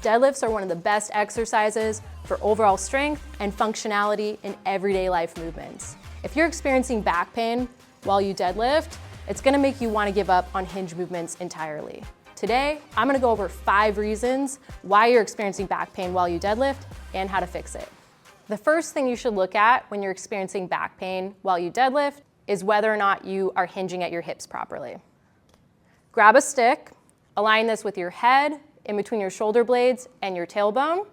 Deadlifts are one of the best exercises for overall strength and functionality in everyday life movements. If you're experiencing back pain while you deadlift, it's gonna make you wanna give up on hinge movements entirely. Today, I'm gonna go over 5 reasons why you're experiencing back pain while you deadlift and how to fix it. The first thing you should look at when you're experiencing back pain while you deadlift is whether or not you are hinging at your hips properly. Grab a stick, align this with your head, in between your shoulder blades and your tailbone,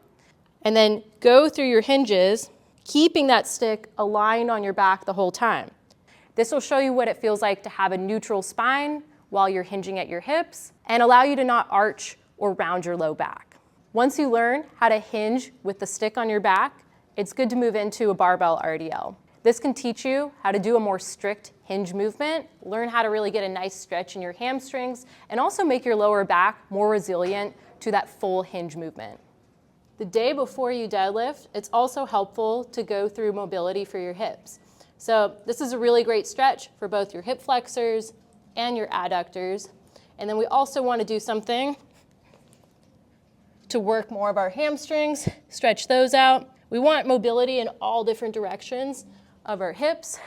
and then go through your hinges, keeping that stick aligned on your back the whole time. This will show you what it feels like to have a neutral spine while you're hinging at your hips and allow you to not arch or round your low back. Once you learn how to hinge with the stick on your back, it's good to move into a barbell RDL. This can teach you how to do a more strict hinge movement, learn how to really get a nice stretch in your hamstrings, and also make your lower back more resilient to that full hinge movement. The day before you deadlift, it's also helpful to go through mobility for your hips. So this is a really great stretch for both your hip flexors and your adductors. And then we also want to do something to work more of our hamstrings, stretch those out. We want mobility in all different directions of our hips,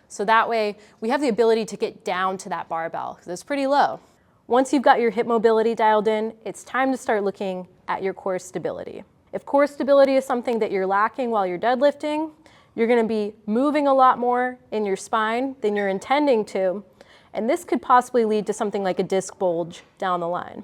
so that way we have the ability to get down to that barbell, because it's pretty low. Once you've got your hip mobility dialed in, it's time to start looking at your core stability. If core stability is something that you're lacking while you're deadlifting, you're gonna be moving a lot more in your spine than you're intending to, and this could possibly lead to something like a disc bulge down the line.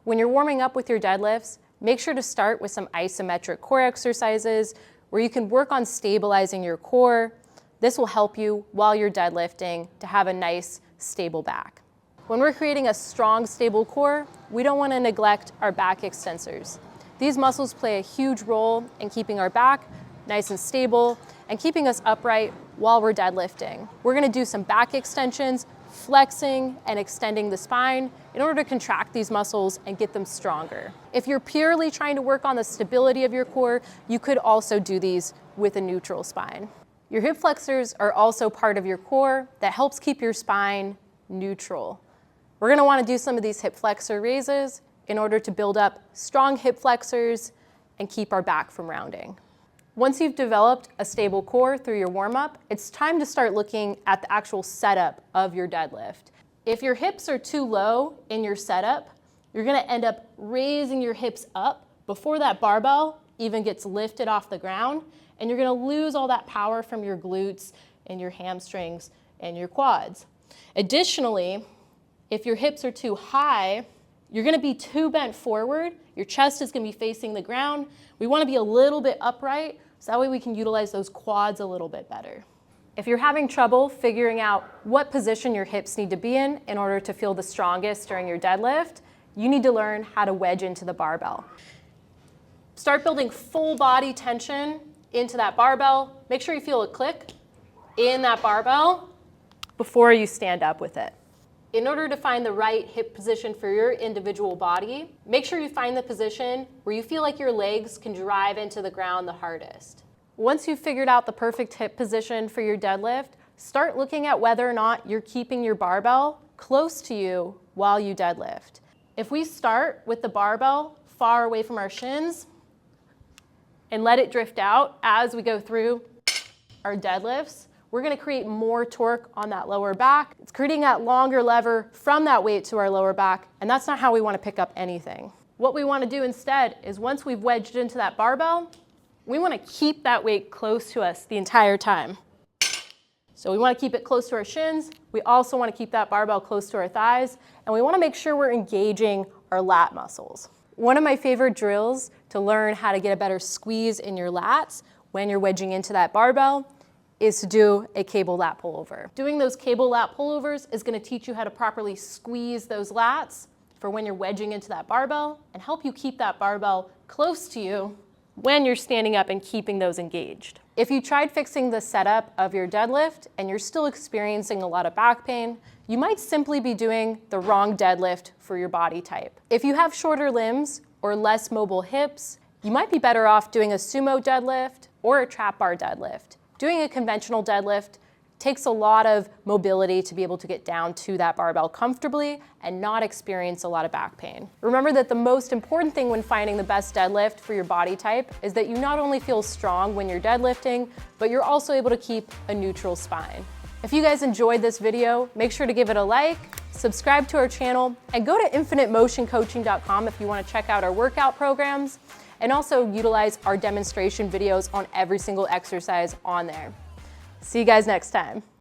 When you're warming up with your deadlifts, make sure to start with some isometric core exercises where you can work on stabilizing your core. This will help you while you're deadlifting to have a nice, stable back. When we're creating a strong, stable core, we don't want to neglect our back extensors. These muscles play a huge role in keeping our back nice and stable and keeping us upright while we're deadlifting. We're going to do some back extensions, flexing and extending the spine in order to contract these muscles and get them stronger. If you're purely trying to work on the stability of your core, you could also do these with a neutral spine. Your hip flexors are also part of your core that helps keep your spine neutral. We're going to want to do some of these hip flexor raises in order to build up strong hip flexors and keep our back from rounding. Once you've developed a stable core through your warm-up, it's time to start looking at the actual setup of your deadlift. If your hips are too low in your setup, you're gonna end up raising your hips up before that barbell even gets lifted off the ground, and you're gonna lose all that power from your glutes and your hamstrings and your quads. Additionally, if your hips are too high, you're gonna be too bent forward, your chest is gonna be facing the ground. We wanna be a little bit upright, so that way we can utilize those quads a little bit better. If you're having trouble figuring out what position your hips need to be in order to feel the strongest during your deadlift, you need to learn how to wedge into the barbell. Start building full body tension into that barbell. Make sure you feel a click in that barbell before you stand up with it. In order to find the right hip position for your individual body, make sure you find the position where you feel like your legs can drive into the ground the hardest. Once you've figured out the perfect hip position for your deadlift, start looking at whether or not you're keeping your barbell close to you while you deadlift. If we start with the barbell far away from our shins and let it drift out as we go through our deadlifts, we're gonna create more torque on that lower back. It's creating that longer lever from that weight to our lower back, and that's not how we wanna pick up anything. What we wanna do instead is once we've wedged into that barbell, we wanna keep that weight close to us the entire time. So we wanna keep it close to our shins. We also wanna keep that barbell close to our thighs, and we wanna make sure we're engaging our lat muscles. One of my favorite drills to learn how to get a better squeeze in your lats when you're wedging into that barbell is to do a cable lat pullover. Doing those cable lat pullovers is gonna teach you how to properly squeeze those lats for when you're wedging into that barbell and help you keep that barbell close to you when you're standing up and keeping those engaged. If you tried fixing the setup of your deadlift and you're still experiencing a lot of back pain, you might simply be doing the wrong deadlift for your body type. If you have shorter limbs or less mobile hips, you might be better off doing a sumo deadlift or a trap bar deadlift. Doing a conventional deadlift Takes a lot of mobility to be able to get down to that barbell comfortably and not experience a lot of back pain. Remember that the most important thing when finding the best deadlift for your body type is that you not only feel strong when you're deadlifting, but you're also able to keep a neutral spine. If you guys enjoyed this video, make sure to give it a like, subscribe to our channel, and go to infinitemotioncoaching.com if you want to check out our workout programs, and also utilize our demonstration videos on every single exercise on there. See you guys next time.